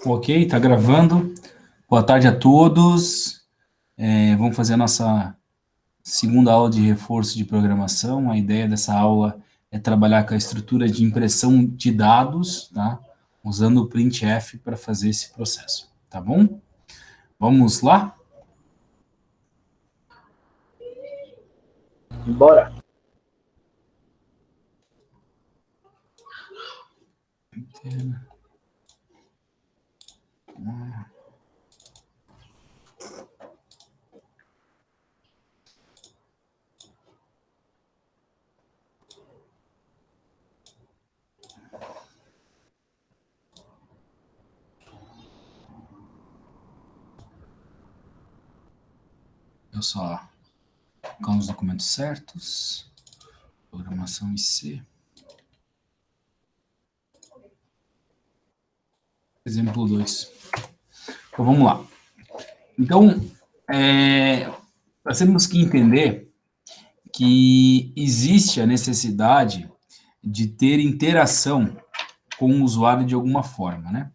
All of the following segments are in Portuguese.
Ok, está gravando. Boa tarde a todos. Vamos fazer a nossa segunda aula de reforço de programação. A ideia dessa aula é trabalhar com a estrutura de impressão de dados, tá? Usando o printf para fazer esse processo, tá bom? Vamos lá? Bora. Eu só colocar os documentos certos. Programação em C. Exemplo 2. Então, vamos lá. Então, nós temos que entender que existe a necessidade de ter interação com o usuário de alguma forma, né?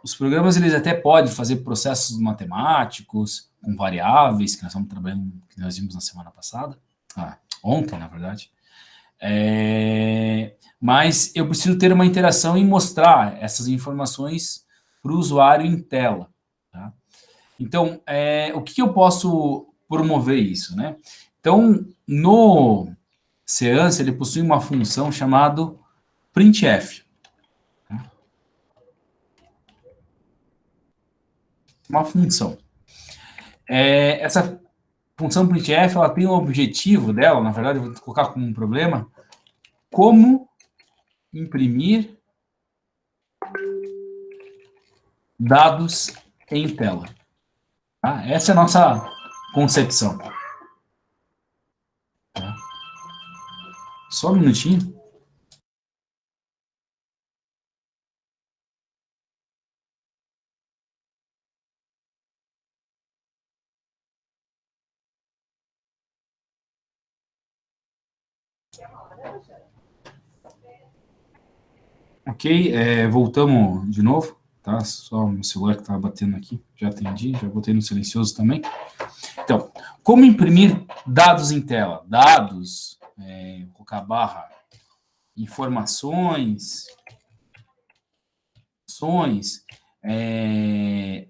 Os programas, eles até podem fazer processos matemáticos com variáveis, que nós estamos trabalhando, que nós vimos na semana passada, ontem, na verdade. Mas eu preciso ter uma interação e mostrar essas informações para o usuário em tela, tá? Então, o que eu posso promover isso, né? Então, no Seance, ele possui uma função chamada printf. Uma função. Essa função printf, ela tem o objetivo dela, na verdade, eu vou colocar como um problema, como imprimir dados em tela. Tá? Essa é a nossa concepção. Tá? Só um minutinho. Ok, voltamos de novo, tá? Só o celular que estava batendo aqui, já atendi, já botei no silencioso também. Então, como imprimir dados em tela? Dados, vou colocar barra, informações,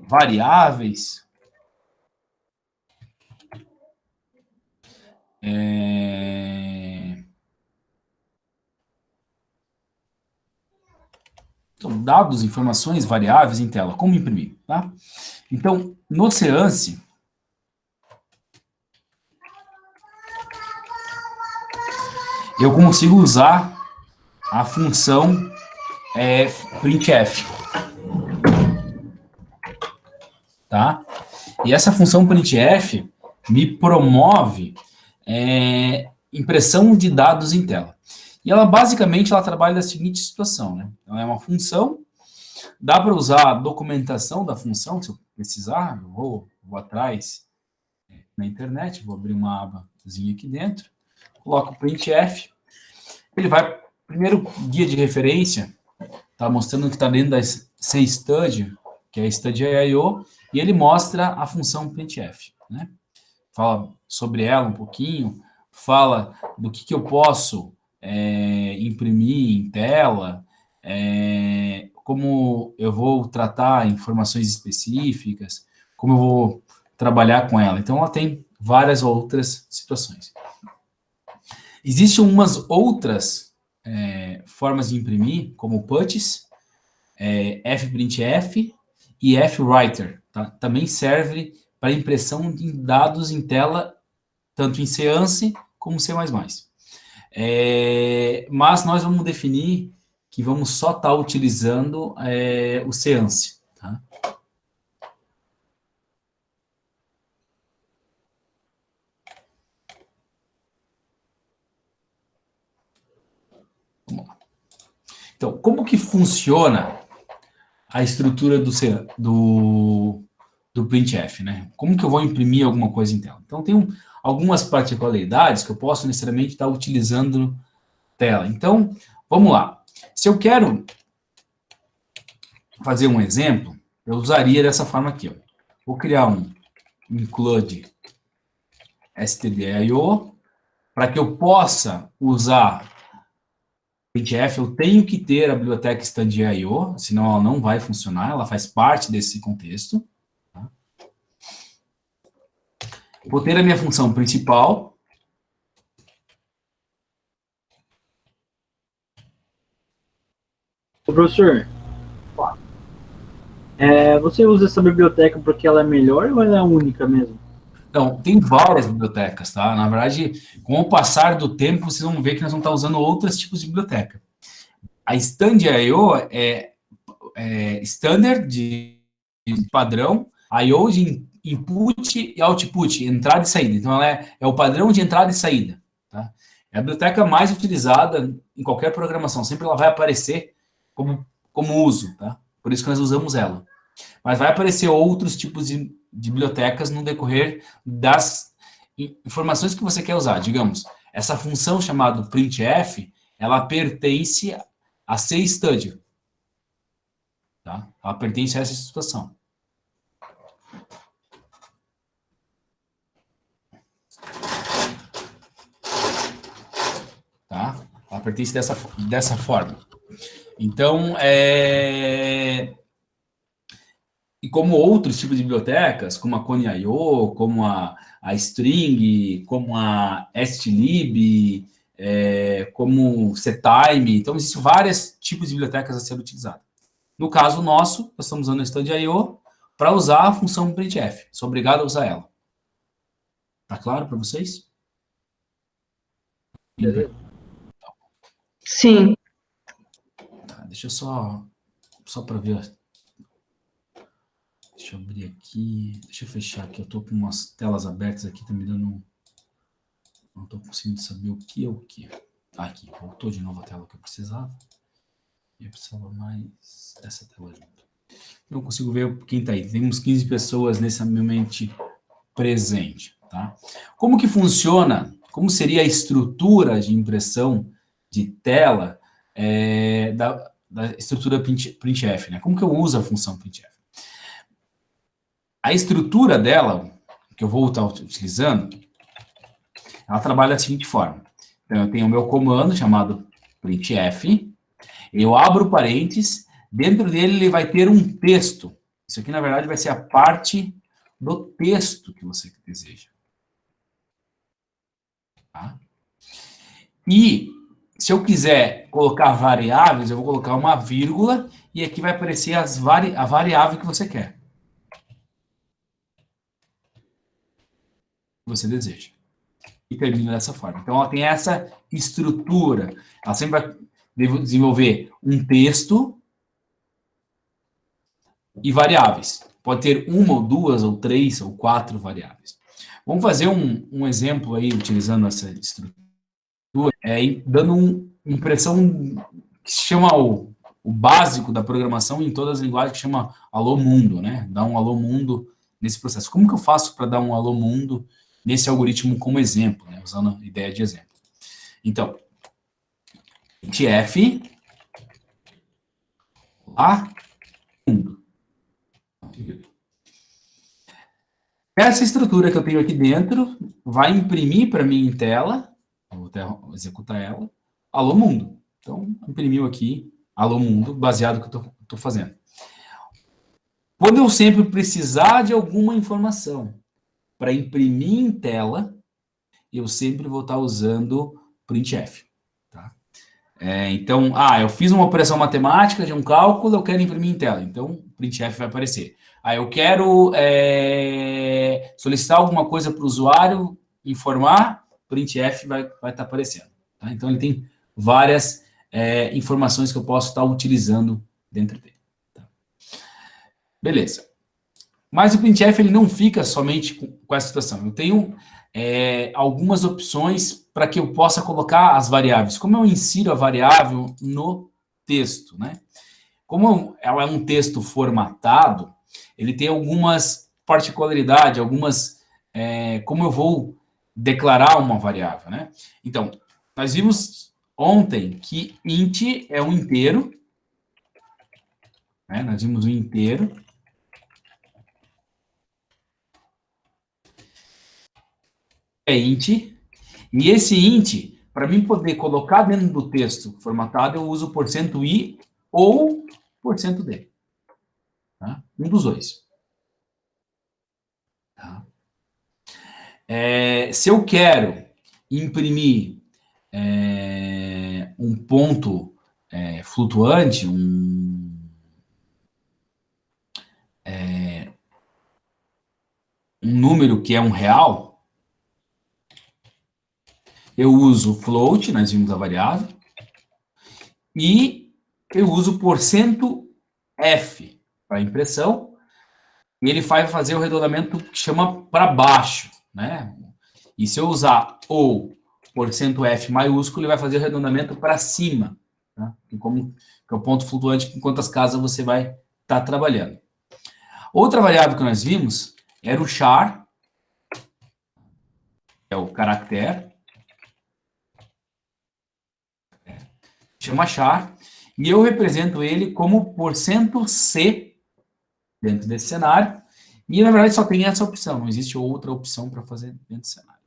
variáveis, então, dados, informações, variáveis em tela. Como imprimir, tá? Então, no Seance, eu consigo usar a função printf. Tá? E essa função printf me promove impressão de dados em tela. E ela, basicamente, ela trabalha da seguinte situação, né? Ela é uma função, dá para usar a documentação da função, se eu precisar, eu vou atrás na internet, vou abrir uma abazinha aqui dentro, coloco o printf, ele vai, primeiro, guia de referência, tá mostrando que está dentro da CStudy, que é a Study.io, e ele mostra a função printf, né? Fala sobre ela um pouquinho, fala do que eu posso imprimir em tela, como eu vou tratar informações específicas, como eu vou trabalhar com ela. Então, ela tem várias outras situações. Existem umas outras formas de imprimir, como puts, fprintf e fwriter. Tá? Também serve para impressão de dados em tela, tanto em Seance como C++. Mas nós vamos definir que vamos só estar utilizando o Seance. Tá? Vamos lá. Então, como que funciona a estrutura do printf, né? Como que eu vou imprimir alguma coisa em tela? Então, tem algumas particularidades que eu posso necessariamente estar utilizando tela. Então, vamos lá. Se eu quero fazer um exemplo, eu usaria dessa forma aqui. Ó. Vou criar um include stdio, para que eu possa usar printf, eu tenho que ter a biblioteca stdio, senão ela não vai funcionar, ela faz parte desse contexto. Tá? Vou ter a minha função principal. Ô, professor, você usa essa biblioteca porque ela é melhor ou ela é única mesmo? Então, tem várias bibliotecas, tá? Na verdade, com o passar do tempo, vocês vão ver que nós vamos estar usando outros tipos de biblioteca. A Stand.io é standard de padrão, I/O de input e output, entrada e saída. Então, ela é o padrão de entrada e saída. Tá? É a biblioteca mais utilizada em qualquer programação. Sempre ela vai aparecer como uso, tá? Por isso que nós usamos ela. Mas vai aparecer outros tipos de bibliotecas no decorrer das informações que você quer usar. Digamos, essa função chamada printf, ela pertence a CStudio. Tá? Ela pertence a essa situação. Tá? Ela pertence dessa forma. Então, e como outros tipos de bibliotecas, como a Coney.io, como a String, como a STLib, como Setime, então existem vários tipos de bibliotecas a ser utilizadas. No caso nosso, nós estamos usando a Stand.io para usar a função printf. Sou obrigado a usar ela. Tá claro para vocês? Sim. Tá, deixa eu só para ver. Deixa eu abrir aqui. Deixa eu fechar aqui. Eu estou com umas telas abertas aqui, tá me dando. Não estou conseguindo saber o que é o que. Aqui, voltou de novo a tela que eu precisava. Eu precisava mais essa tela junto. Não consigo ver quem está aí. Temos 15 pessoas nesse momento presente. Tá? Como que funciona? Como seria a estrutura de impressão de tela da estrutura printf? Né? Como que eu uso a função printf? A estrutura dela, que eu vou estar utilizando, ela trabalha da seguinte forma. Então, eu tenho o meu comando chamado printf, eu abro parênteses, dentro dele ele vai ter um texto. Isso aqui, na verdade, vai ser a parte do texto que você deseja. Tá? E, se eu quiser colocar variáveis, eu vou colocar uma vírgula, e aqui vai aparecer a variável que você quer. Que você deseja. E termina dessa forma. Então, ela tem essa estrutura. Ela sempre vai desenvolver um texto e variáveis. Pode ter uma, ou duas, ou três, ou quatro variáveis. Vamos fazer um exemplo aí, utilizando essa estrutura, dando uma impressão que se chama o básico da programação em todas as linguagens, que chama Alô Mundo, né? Dar um Alô Mundo nesse processo. Como que eu faço para dar um Alô Mundo nesse algoritmo como exemplo, né? Usando a ideia de exemplo. Então, printf lá mundo. Essa estrutura que eu tenho aqui dentro vai imprimir para mim em tela, vou até executar ela, Alô Mundo. Então, imprimiu aqui Alô Mundo, baseado no que eu estou fazendo. Quando eu sempre precisar de alguma informação para imprimir em tela, eu sempre vou estar usando printf. Tá? Então, eu fiz uma operação matemática de um cálculo, eu quero imprimir em tela. Então, printf vai aparecer. Eu quero solicitar alguma coisa para o usuário, informar, printf vai estar aparecendo. Tá? Então, ele tem várias informações que eu posso estar utilizando dentro dele. Tá? Beleza. Mas o printf ele não fica somente com essa situação. Eu tenho algumas opções para que eu possa colocar as variáveis. Como eu insiro a variável no texto, né? Como ela é um texto formatado, ele tem algumas particularidades, como eu vou declarar uma variável, né? Então, nós vimos ontem que int é um inteiro, né? Nós vimos o inteiro. É int. E esse int, para mim poder colocar dentro do texto formatado, eu uso %i ou %d. Tá? Um dos dois. Tá? Se eu quero imprimir um ponto flutuante, um número que é um real, eu uso float, nós vimos a variável, e eu uso %f para impressão, e ele vai fazer o arredondamento que chama para baixo, né? E se eu usar o %f maiúsculo, ele vai fazer o arredondamento para cima, tá? Que é o ponto flutuante com quantas casas você vai estar trabalhando. Outra variável que nós vimos era o char, que é o caractere, chama char, e eu represento ele como %c dentro desse cenário, e na verdade só tem essa opção, não existe outra opção para fazer dentro do cenário.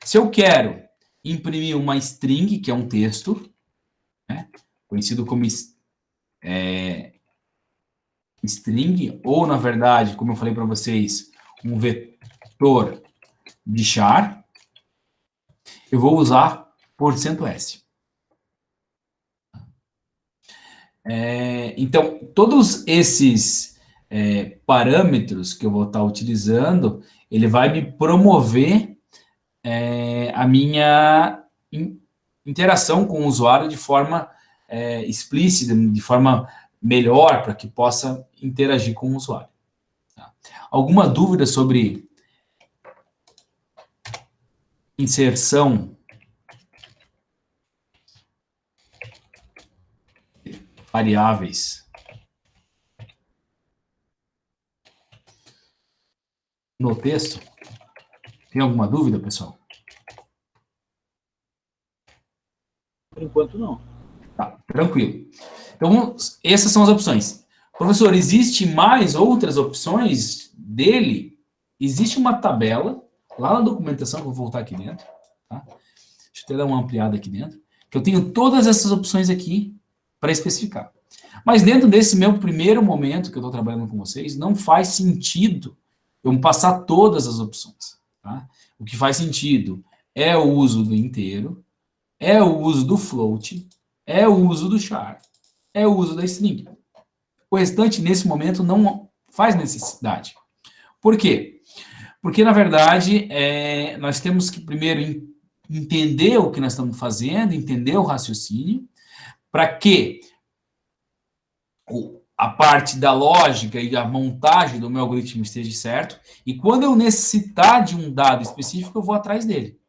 Se eu quero imprimir uma string, que é um texto, né, conhecido como string, ou na verdade, como eu falei para vocês, um vetor de char, eu vou usar %s. Então, todos esses parâmetros que eu vou estar utilizando, ele vai me promover a minha interação com o usuário de forma explícita, de forma melhor, para que possa interagir com o usuário. Tá? Alguma dúvida sobre inserção variáveis no texto? Tem alguma dúvida, pessoal? Por enquanto, não. Tá, tranquilo. Então, essas são as opções. Professor, existe mais outras opções dele? Existe uma tabela, lá na documentação, que eu vou voltar aqui dentro, tá? Deixa eu até dar uma ampliada aqui dentro, que eu tenho todas essas opções aqui para especificar. Mas dentro desse meu primeiro momento que eu estou trabalhando com vocês, não faz sentido eu passar todas as opções. Tá? O que faz sentido é o uso do inteiro, é o uso do float, é o uso do char, é o uso da string. O restante, nesse momento, não faz necessidade. Por quê? Porque, na verdade, nós temos que primeiro entender o que nós estamos fazendo, entender o raciocínio, para que a parte da lógica e a montagem do meu algoritmo esteja certo, e quando eu necessitar de um dado específico, eu vou atrás dele.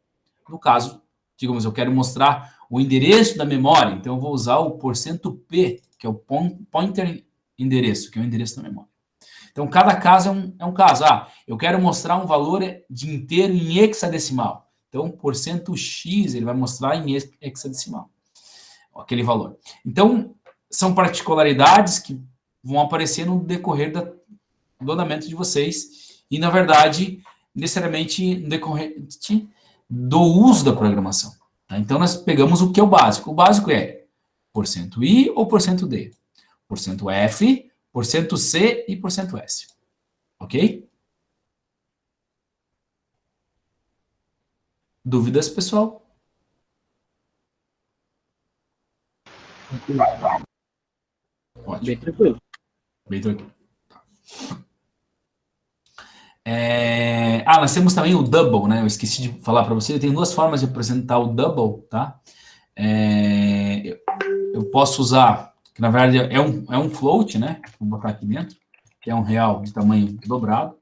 No caso, digamos, eu quero mostrar o endereço da memória, então eu vou usar o %p, que é o pointer endereço, que é o endereço da memória. Então, cada caso é um caso. Eu quero mostrar um valor de inteiro em hexadecimal. Então, %x, ele vai mostrar em hexadecimal, aquele valor. Então, são particularidades que vão aparecer no decorrer do andamento de vocês e, na verdade, necessariamente no decorrente do uso da programação. Tá? Então, nós pegamos o que é o básico. O básico é %i ou %d, %f, %c e %s. Ok? Dúvidas, pessoal? Ótimo. Bem tranquilo. Bem tranquilo. Nós temos também o double, né? Eu esqueci de falar para você. Tem duas formas de apresentar o double, tá? Eu posso usar, que na verdade é um float, né? Vou botar aqui dentro, que é um real de tamanho dobrado.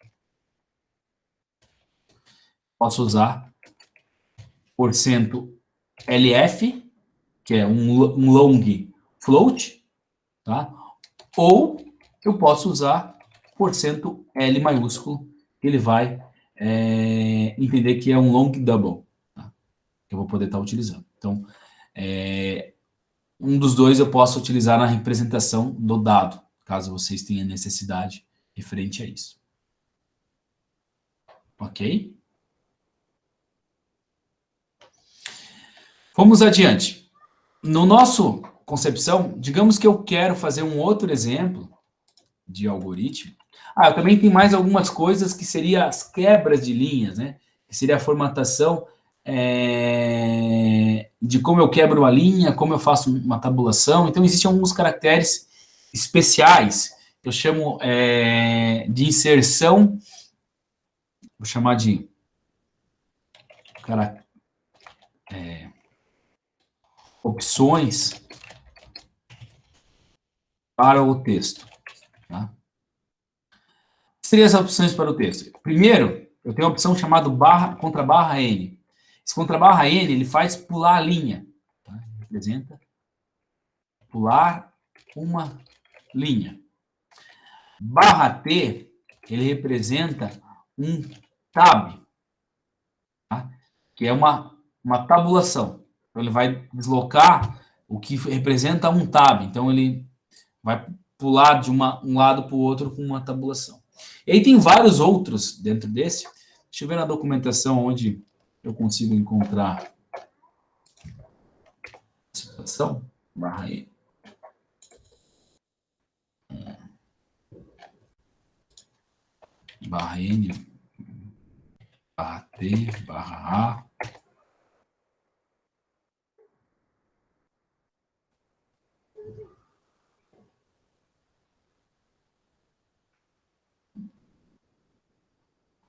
Posso usar %LF, que é um long float, tá? Ou eu posso usar %L maiúsculo, que ele vai entender que é um long double, tá? Que eu vou poder estar utilizando. Então, um dos dois eu posso utilizar na representação do dado, caso vocês tenham necessidade referente a isso. Ok? Vamos adiante. No nosso concepção, digamos que eu quero fazer um outro exemplo de algoritmo. Eu também tenho mais algumas coisas que seriam as quebras de linhas, né? Que seria a formatação de como eu quebro uma linha, como eu faço uma tabulação. Então, existem alguns caracteres especiais que eu chamo de inserção, vou chamar de opções para o texto. Tá? Seriam as opções para o texto. Primeiro, eu tenho a opção chamada contra barra N. Esse contra barra N, ele faz pular a linha. Tá? Representa pular uma linha. Barra T, ele representa um tab, tá? Que é uma tabulação. Então, ele vai deslocar o que representa um tab. Então, ele vai pular de um lado para o outro com uma tabulação. E aí tem vários outros dentro desse. Deixa eu ver na documentação onde eu consigo encontrar a situação. Barra E. Barra N. Barra T. Barra A.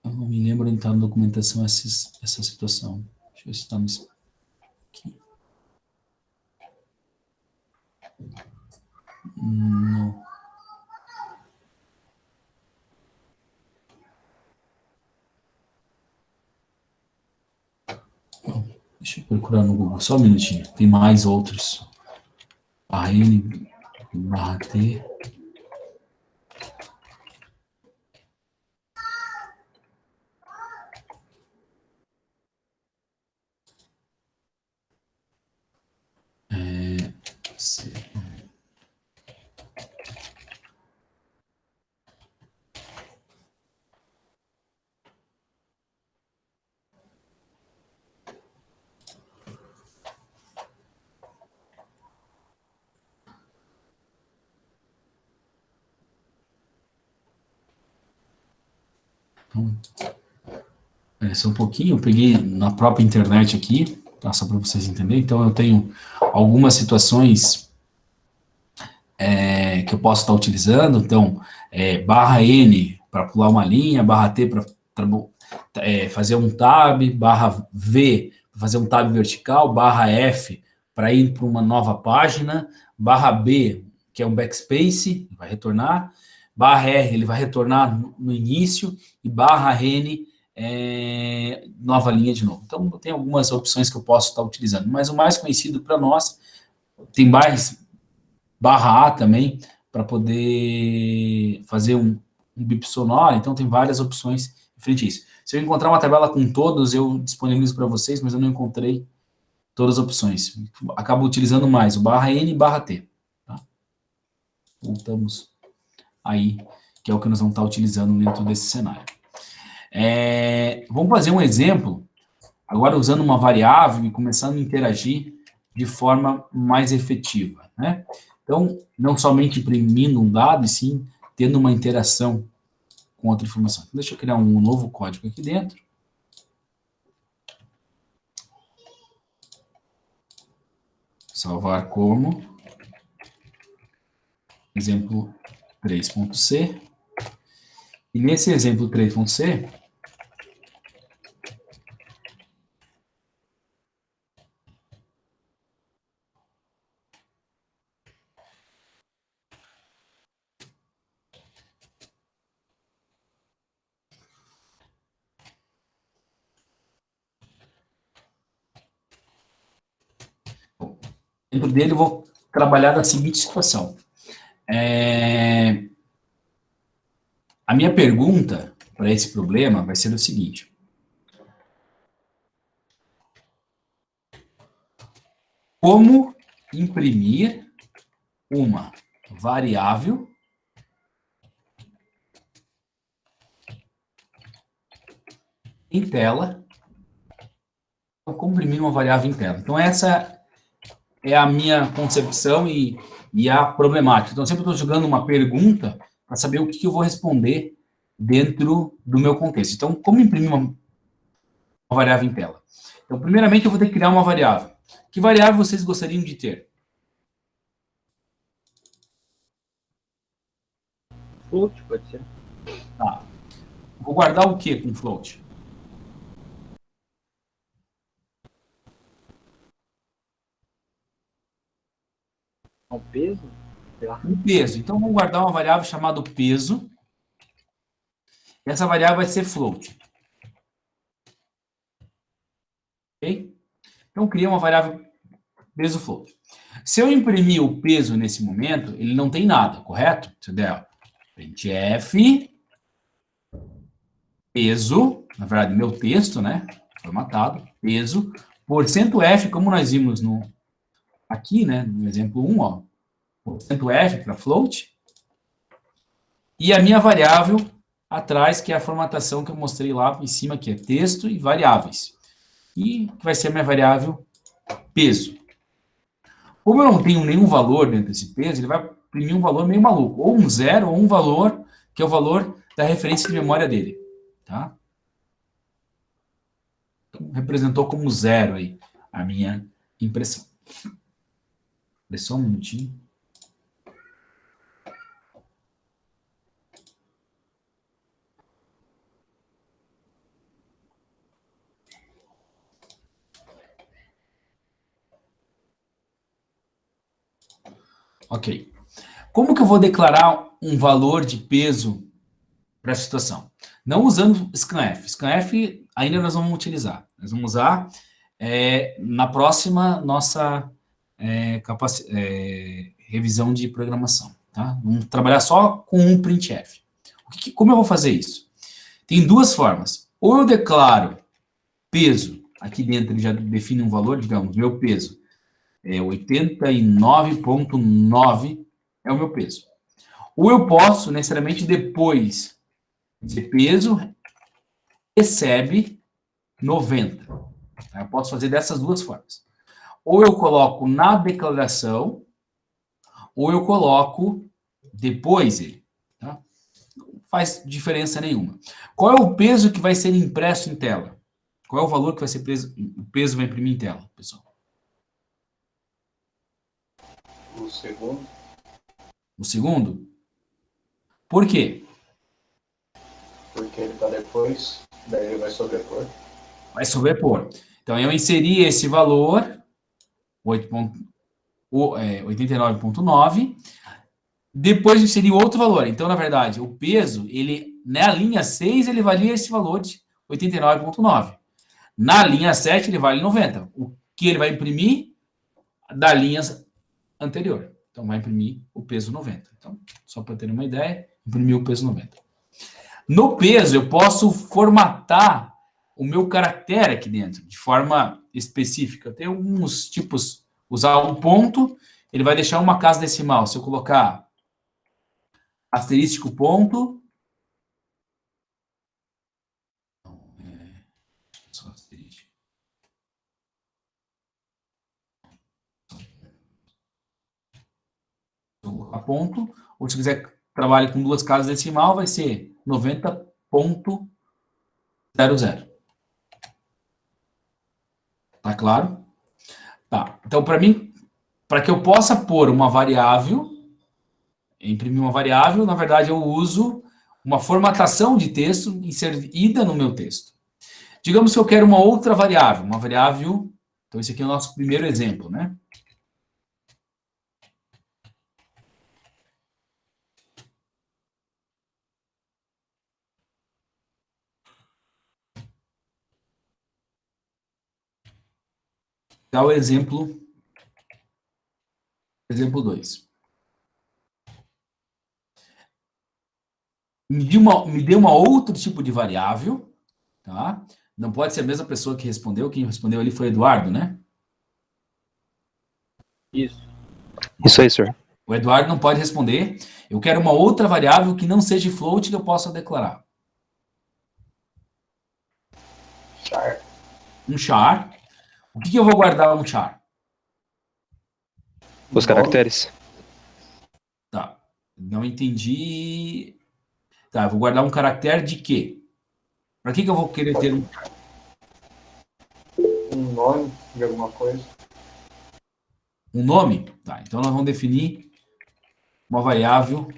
Eu não me lembro onde está na documentação essa situação. Deixa eu ver se está no... Aqui. Não. Deixa eu procurar no Google, só um minutinho. Tem mais outros. Barra N, barra T. C. Só um pouquinho, eu peguei na própria internet aqui, tá, só para vocês entenderem. Então, eu tenho algumas situações que eu posso estar utilizando. Então, barra N para pular uma linha, barra T para fazer um tab, barra V para fazer um tab vertical, barra F para ir para uma nova página, barra B, que é um backspace, vai retornar, barra R, ele vai retornar no início, e barra N, nova linha de novo. Então, tem algumas opções que eu posso estar utilizando, mas o mais conhecido para nós, tem mais barra A também, para poder fazer um bip sonoro, então tem várias opções em frente a isso. Se eu encontrar uma tabela com todos, eu disponibilizo para vocês, mas eu não encontrei todas as opções. Acabo utilizando mais o barra N e barra T. Tá? Voltamos aí, que é o que nós vamos estar utilizando dentro desse cenário. Vamos fazer um exemplo, agora usando uma variável e começando a interagir de forma mais efetiva, né? Então, não somente imprimindo um dado, e sim tendo uma interação com outra informação. Então, deixa eu criar um novo código aqui dentro. Salvar como exemplo 3.c. E nesse exemplo 3.c, dentro dele eu vou trabalhar da seguinte situação. A minha pergunta para esse problema vai ser o seguinte. Como imprimir uma variável em tela, como imprimir uma variável em tela. Então, essa é a minha concepção e a problemática. Então, sempre estou jogando uma pergunta para saber o que eu vou responder dentro do meu contexto. Então, como imprimir uma variável em tela? Então, primeiramente, eu vou ter que criar uma variável. Que variável vocês gostariam de ter? Float, pode ser. Tá. Vou guardar o que com float? Um peso? Sei lá. Um peso. Então, vamos guardar uma variável chamada peso. E essa variável vai ser float. Ok? Então, criei uma variável peso float. Se eu imprimir o peso nesse momento, ele não tem nada, correto? Se eu der printf, peso, na verdade, meu texto, né? Formatado, peso, porcento %F, como nós vimos aqui, né? No exemplo 1, ó. Porcento %F para float. E a minha variável atrás, que é a formatação que eu mostrei lá em cima, que é texto e variáveis. E que vai ser a minha variável peso. Como eu não tenho nenhum valor dentro desse peso, ele vai imprimir um valor meio maluco. Ou um zero, ou um valor, que é o valor da referência de memória dele. Tá? Então, representou como zero aí a minha impressão. Só um minutinho. Ok. Como que eu vou declarar um valor de peso para a situação? Não usando scanf. Scanf ainda nós vamos utilizar. Nós vamos usar na próxima nossa revisão de programação. Tá? Vamos trabalhar só com um printf. Como eu vou fazer isso? Tem duas formas. Ou eu declaro peso, aqui dentro ele já define um valor, digamos, meu peso é 89,9 é o meu peso. Ou eu posso, necessariamente, depois de peso, recebe 90. Tá? Eu posso fazer dessas duas formas. Ou eu coloco na declaração, ou eu coloco depois ele. Tá? Não faz diferença nenhuma. Qual é o peso que vai ser impresso em tela? Qual é o valor que vai ser preso, o peso vai imprimir em tela, pessoal? O segundo. O segundo? Por quê? Porque ele está depois, daí ele vai sobrepor. Vai sobrepor. Então, eu inseri esse valor, 89,9, depois inseri outro valor. Então, na verdade, o peso, ele na linha 6, ele valia esse valor de 89,9. Na linha 7, ele vale 90. O que ele vai imprimir? Da linha anterior. Então, vai imprimir o peso 90. Então, só para ter uma ideia, imprimir o peso 90. No peso, eu posso formatar o meu caractere aqui dentro, de forma específica. Tem alguns tipos, usar um ponto, ele vai deixar uma casa decimal. Se eu colocar asterístico ponto, só asterístico. Se eu colocar ponto, ou se quiser trabalhar com duas casas decimal, vai ser 90,00. Tá claro? Tá. Então, para mim, para que eu possa pôr uma variável, imprimir uma variável, na verdade, eu uso uma formatação de texto inserida no meu texto. Digamos que eu quero uma outra variável, então esse aqui é o nosso primeiro exemplo, né? Dá o exemplo 2. Me dê uma outro tipo de variável, tá? Não pode ser a mesma pessoa que respondeu. Quem respondeu ali foi o Eduardo, né? Isso. Isso aí, senhor. O Eduardo não pode responder. Eu quero uma outra variável que não seja float que eu possa declarar. um char. O que eu vou guardar no char? Os caracteres. Tá, não entendi. Tá, eu vou guardar um caractere de quê? Para que eu vou querer ter um... Um nome de alguma coisa. Um nome? Tá, então nós vamos definir uma variável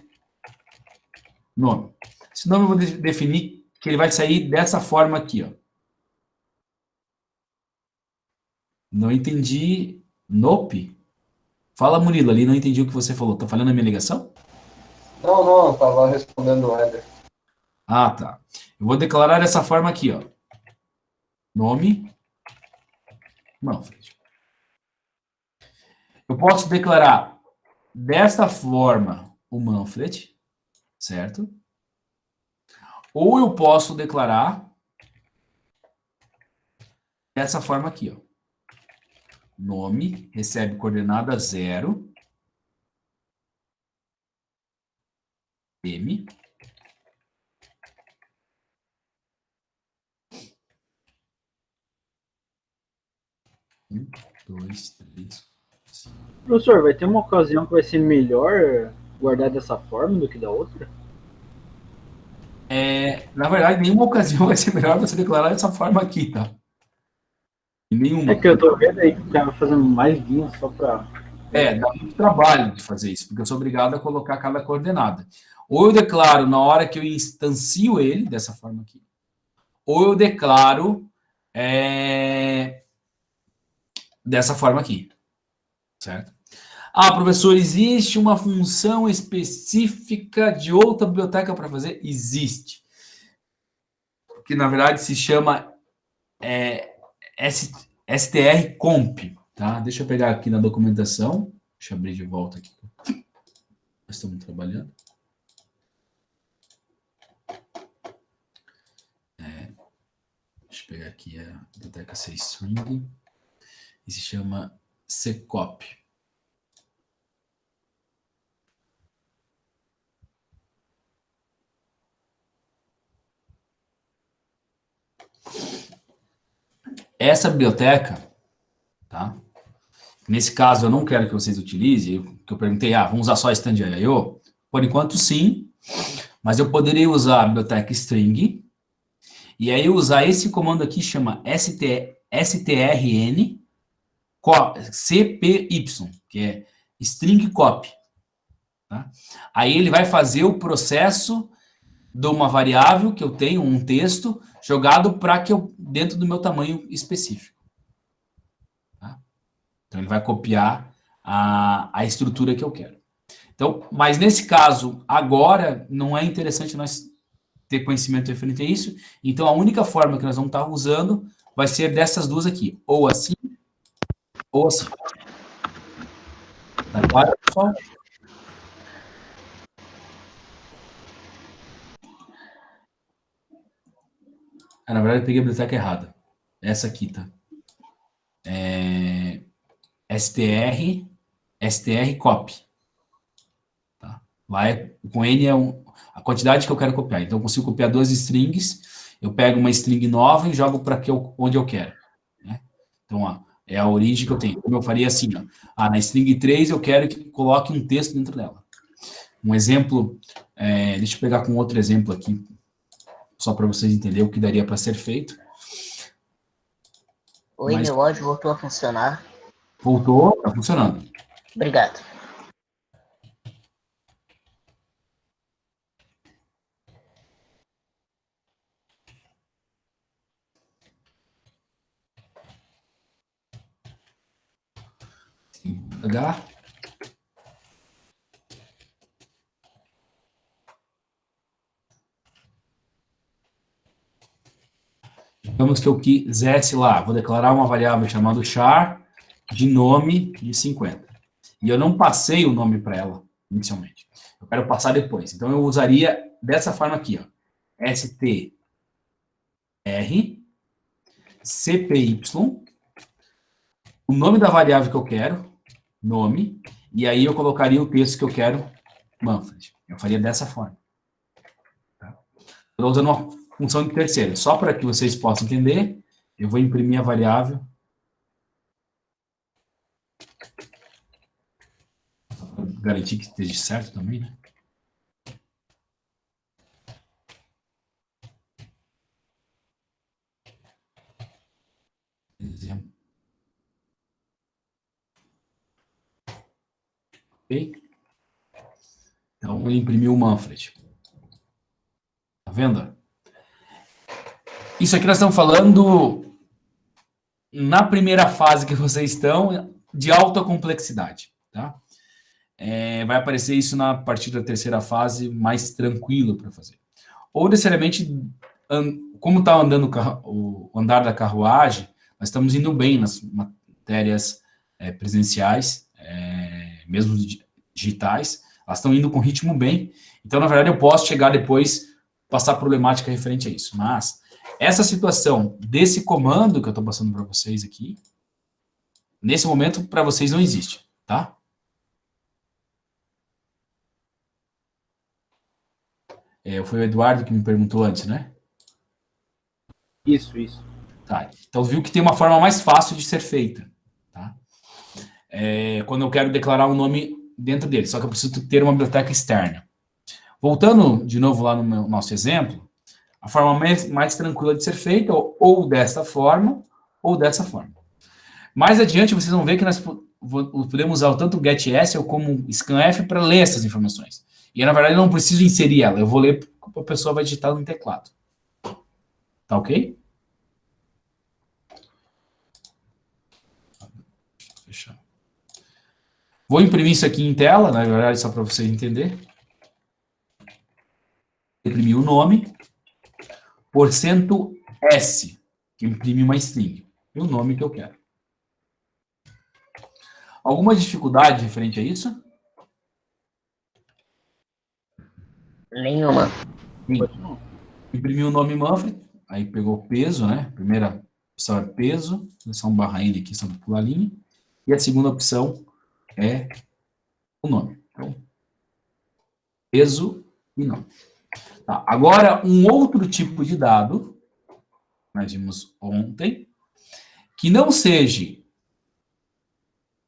nome. Esse nome eu vou definir que ele vai sair dessa forma aqui, ó. Não entendi. Nope? Fala, Murilo, ali não entendi o que você falou. Tá falando a minha ligação? Não, eu tava respondendo o Éder. Ah, tá. Eu vou declarar dessa forma aqui, ó. Nome Manfred. Eu posso declarar desta forma o Manfred, certo? Ou eu posso declarar dessa forma aqui, ó. Nome recebe coordenada 0, M, um, dois, três, cinco. Professor, vai ter uma ocasião que vai ser melhor guardar dessa forma do que da outra? Na verdade, nenhuma ocasião vai ser melhor você declarar dessa forma aqui, tá? E nenhuma. É que eu tô vendo aí que o cara fazendo mais linhas só pra. Dá muito trabalho de fazer isso, porque eu sou obrigado a colocar cada coordenada. Ou eu declaro na hora que eu instancio ele, dessa forma aqui, ou eu declaro dessa forma aqui, certo? Ah, professor, existe uma função específica de outra biblioteca para fazer? Existe. Que, na verdade, se chama strcomp, tá? Deixa eu pegar aqui na documentação. Deixa eu abrir de volta aqui. Nós estamos trabalhando. Deixa eu pegar aqui a biblioteca CString. E se chama ccop. Essa biblioteca, tá? Nesse caso, eu não quero que vocês utilizem, que eu perguntei, vamos usar só Stand.io? Por enquanto, sim, mas eu poderia usar a biblioteca string, e aí usar esse comando aqui, chama strn cpy, que é string copy. Tá? Aí ele vai fazer o processo de uma variável que eu tenho, um texto, jogado para que eu, dentro do meu tamanho específico. Tá? Então ele vai copiar a estrutura que eu quero. Então, mas nesse caso, agora, não é interessante nós ter conhecimento referente a isso. Então, a única forma que nós vamos estar usando vai ser dessas duas aqui. Ou assim, ou assim. Tá claro, pessoal? Na verdade, eu peguei a biblioteca errada. Essa aqui, tá? strcopy. Tá? Lá com N é a quantidade que eu quero copiar. Então, eu consigo copiar duas strings, eu pego uma string nova e jogo para onde eu quero. Né? Então, é a origem que eu tenho. Como eu faria assim, na string 3 eu quero que coloque um texto dentro dela. Um exemplo, deixa eu pegar com outro exemplo aqui, só para vocês entenderem o que daria para ser feito. Oi, meu áudio voltou a funcionar. Voltou, está funcionando. Obrigado. H. Digamos que eu quisesse lá, vou declarar uma variável chamada char de nome de 50. E eu não passei o nome para ela inicialmente. Eu quero passar depois. Então, eu usaria dessa forma aqui, ó. str cpy, o nome da variável que eu quero, nome, e aí eu colocaria o texto que eu quero, Manfred. Eu faria dessa forma. Tá? Estou usando uma função de terceira, só para que vocês possam entender Eu vou imprimir a variável. Garantir que esteja certo também, né? Exemplo. Ok? Então, ele imprimiu o Manfred. Tá vendo? Isso aqui nós estamos falando na primeira fase que vocês estão, de alta complexidade, tá? Vai aparecer isso na partir da terceira fase, mais tranquilo para fazer. Ou, necessariamente, como está andando o andar da carruagem, nós estamos indo bem nas matérias presenciais, mesmo digitais, elas estão indo com ritmo bem. Então, na verdade, eu posso chegar depois, passar problemática referente a isso. Mas essa situação desse comando que eu estou passando para vocês aqui, nesse momento, para vocês não existe, tá? Foi o Eduardo que me perguntou antes, né? Isso. Tá. Então, viu que tem uma forma mais fácil de ser feita, tá? Quando eu quero declarar um nome dentro dele, só que eu preciso ter uma biblioteca externa. Voltando de novo lá no nosso exemplo, a forma mais tranquila de ser feita, ou dessa forma, ou dessa forma. Mais adiante, vocês vão ver que nós podemos usar tanto o getS como o scanf para ler essas informações. E, na verdade, eu não preciso inserir ela, eu vou ler porque a pessoa vai digitar no teclado. Tá ok? Fechar. Vou imprimir isso aqui em tela, na verdade, só para vocês entenderem. Imprimir o nome, %S, que imprime uma string, e o nome que eu quero. Alguma dificuldade referente a isso? Nenhuma. Sim. Imprimiu o nome Manfred, aí pegou o peso, né? Primeira opção é peso, seleção barra N aqui, só para pular a linha. E a segunda opção é o nome. Então, peso e nome. Tá. Agora, um outro tipo de dado, nós vimos ontem, que não seja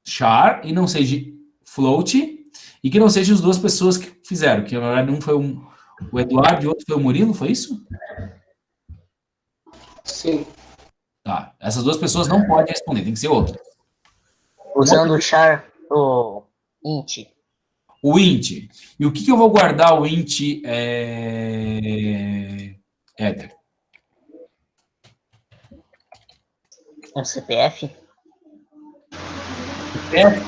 char e não seja float, e que não seja as duas pessoas que fizeram, que na verdade um foi o Eduardo e o outro foi o Murilo, foi isso? Sim. Tá. Essas duas pessoas não podem responder, tem que ser outra. Usando o char do int. O int. E o que eu vou guardar o int header? Um CPF.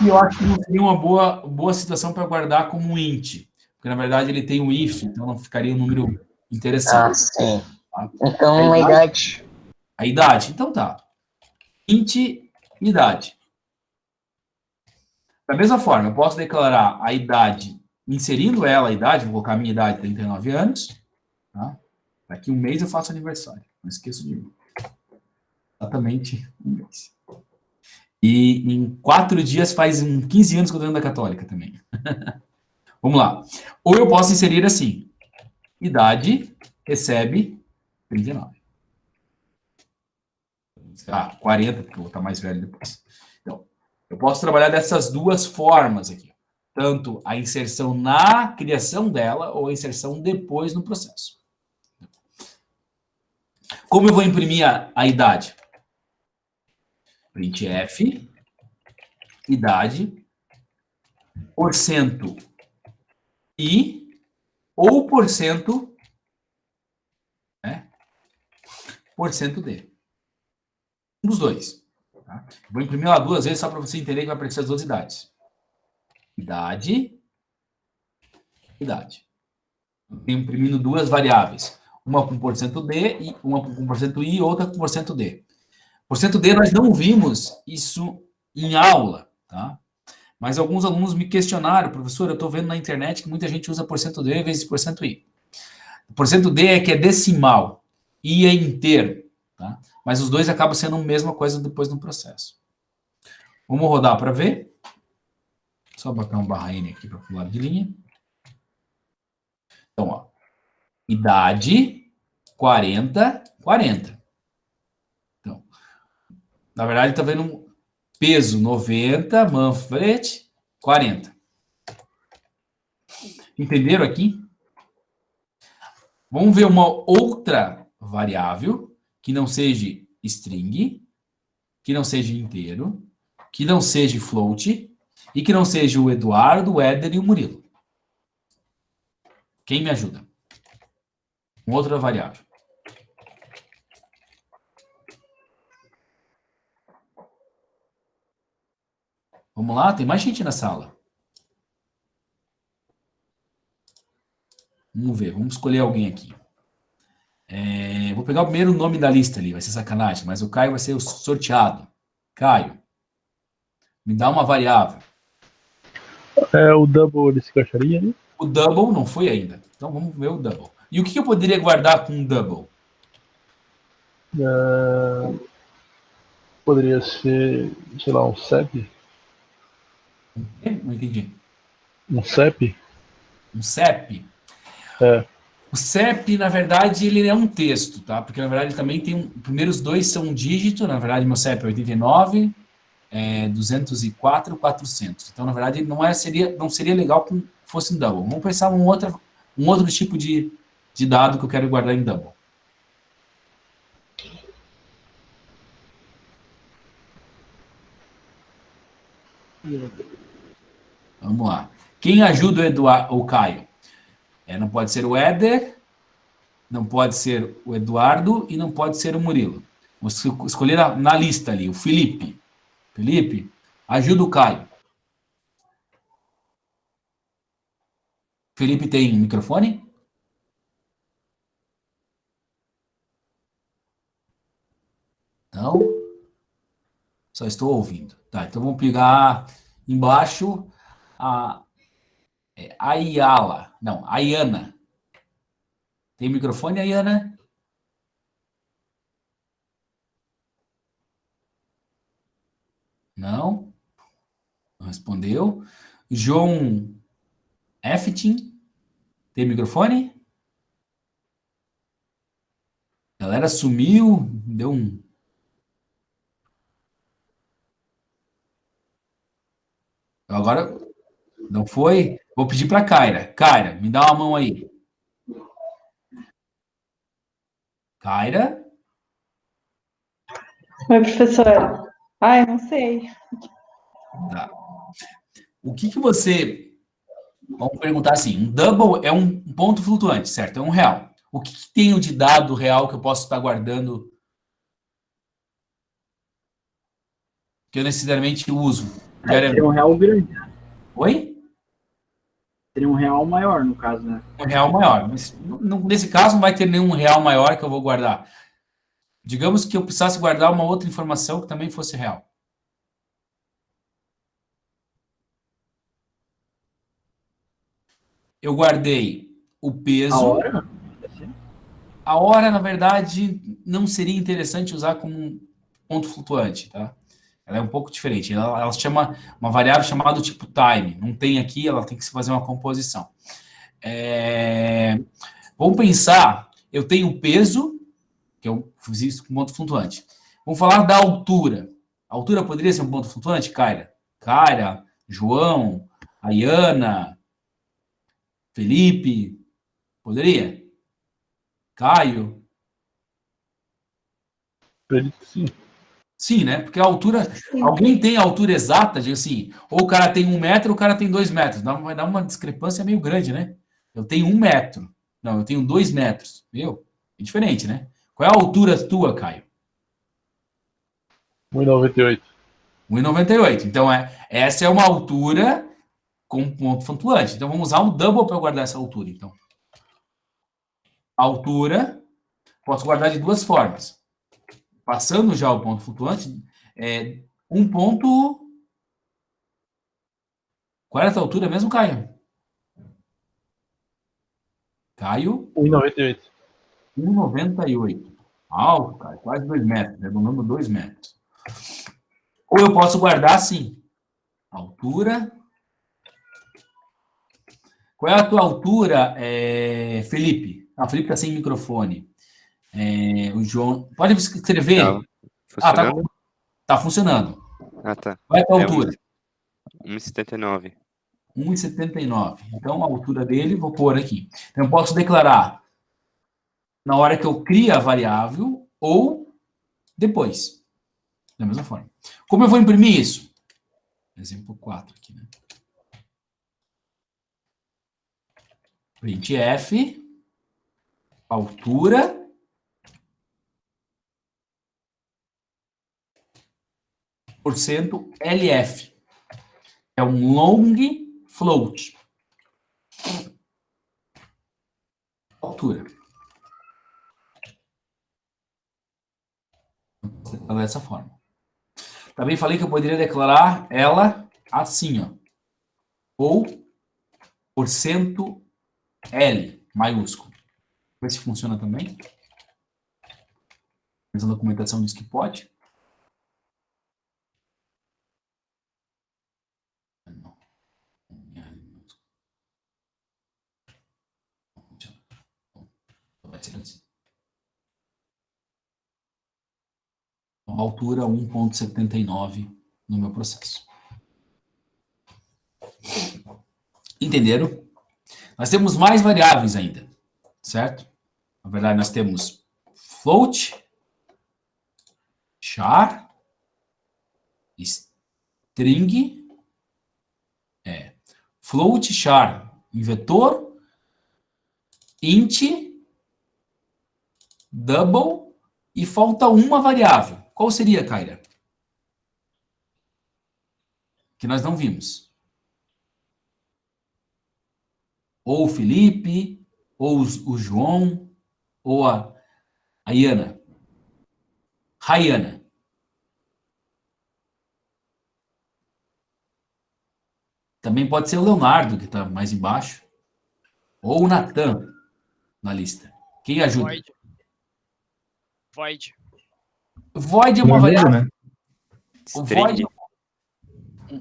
Eu acho que não seria uma boa situação para guardar como int. Porque, na verdade, ele tem o if, então não ficaria um número interessante. Sim. Tá? Então, a idade. A idade. Então tá. Int idade. Da mesma forma, eu posso declarar a idade, inserindo ela a idade, vou colocar a minha idade, 39 anos. Tá? Daqui um mês eu faço aniversário. Não esqueço de mim. Exatamente um mês. E em 4 dias faz 15 anos que eu estou dentro da Católica também. Vamos lá. Ou eu posso inserir assim. Idade recebe 39. 40, porque eu vou estar mais velho depois. Então, eu posso trabalhar dessas duas formas aqui. Tanto a inserção na criação dela ou a inserção depois no processo. Como eu vou imprimir a idade? Printf, idade, porcento I ou porcento, né? Porcento D. Um dos dois. Tá? Vou imprimir lá 2 vezes só para você entender que vai aparecer as duas idades. Idade, idade. Estou imprimindo 2 variáveis. Uma com porcento D, e uma com porcento I e outra com porcento D. Porcento D nós não vimos isso em aula, tá? Mas alguns alunos me questionaram, professor, eu estou vendo na internet que muita gente usa porcento D vezes porcento I. Porcento D é que é decimal, I é inteiro, tá? Mas os dois acabam sendo a mesma coisa depois no processo. Vamos rodar para ver. Só botar um barra N aqui para pular de linha. Então, ó, idade 40, 40. Então, Na verdade, está vendo um peso 90, Manfred 40. Entenderam aqui? Vamos ver uma outra variável que não seja string, que não seja inteiro, que não seja float e que não seja o Eduardo, o Éder e o Murilo. Quem me ajuda? Uma outra variável. Vamos lá, tem mais gente na sala. Vamos ver, vamos escolher alguém aqui. Vou pegar o primeiro nome da lista ali, vai ser sacanagem, mas o Caio vai ser o sorteado. Caio, me dá uma variável. O double ele se encaixaria ali? O double não foi ainda. Então vamos ver o double. E o que eu poderia guardar com um double? Poderia ser, sei lá, um CEP? Não entendi. Um CEP? Um CEP? É. O CEP, na verdade, ele é um texto, tá? Porque, na verdade, também tem... Os primeiros dois são um dígito. Na verdade, meu CEP é 89, 204, 400. Então, na verdade, não seria legal que fosse um double. Vamos pensar um outro tipo de dado que eu quero guardar em double. Vamos lá. Quem ajuda o Caio? Não pode ser o Éder, não pode ser o Eduardo e não pode ser o Murilo. Vou escolher na lista ali, o Felipe. Felipe, ajuda o Caio. Felipe tem microfone? Não? Só estou ouvindo. Tá, então vamos pegar embaixo a Ayala. Não, Ayana. Tem microfone, Ayana? Não? Não respondeu. João Eftin. Tem microfone? A galera sumiu, deu um... Agora, não foi? Vou pedir para Kaira. Kaira, me dá uma mão aí. Kaira? Oi, professor. Ai, não sei. Tá. O que você... Vamos perguntar assim, um double é um ponto flutuante, certo? É um real. O que tenho de dado real que eu posso estar guardando que eu necessariamente uso diariamente? Seria um real grande. Oi? Seria um real maior, no caso, né? Um real maior. Mas nesse caso não vai ter nenhum real maior que eu vou guardar. Digamos que eu precisasse guardar uma outra informação que também fosse real. Eu guardei o peso. A hora? A hora, na verdade, não seria interessante usar como um ponto flutuante, tá? Ela é um pouco diferente. Ela chama uma variável chamada tipo time. Não tem aqui, ela tem que se fazer uma composição. Vamos pensar, eu tenho o peso, que eu fiz isso com ponto flutuante. Vamos falar da altura. A altura poderia ser um ponto flutuante, Kaira? Kaira, João, Ayana, Felipe, poderia? Caio? Acredito que sim. Sim, né? Porque a altura... Alguém tem a altura exata, de assim, ou o cara tem 1 metro, ou o cara tem 2 metros. Vai dar uma discrepância meio grande, né? Eu tenho 1 metro. Não, eu tenho 2 metros. Meu, é diferente, né? Qual é a altura tua, Caio? 1,98. 1,98. Então, essa é uma altura com ponto flutuante. Então, vamos usar um double para guardar essa altura, então. A altura, posso guardar de duas formas. Passando já o ponto flutuante, um ponto... Qual é essa altura mesmo, Caio? Caio? 1,98. 1,98. Alto, cara, quase 2 metros, né? No número 2 metros. Ou eu posso guardar assim. Altura. Qual é a tua altura, Felipe? Ah, o Felipe está sem microfone. O João. Pode escrever. Tá funcionando? Tá bom. Tá funcionando. Ah, tá. Qual é a É altura? 1,79. 1,79. Então, a altura dele, vou pôr aqui. Então, eu posso declarar na hora que eu crio a variável ou depois. Da mesma forma. Como eu vou imprimir isso? Exemplo 4 aqui, né? Printf, altura, %LF. É um long float. Altura. Dessa forma. Também falei que eu poderia declarar ela assim, ó. Ou %L, maiúsculo. Ver se funciona também. Mas a documentação diz que pode. Vai ser assim. Altura 1,79 no meu processo. Entenderam? Nós temos mais variáveis ainda, certo? Na verdade, nós temos float, char, string, float, char em vetor, int, double, e falta uma variável. Qual seria, Kaira? Que nós não vimos. Ou o Felipe, ou o João, ou a Iana. Rayana. Também pode ser o Leonardo, que está mais embaixo. Ou o Natan na lista. Quem ajuda? Void. Void é uma Número, variável. né? String.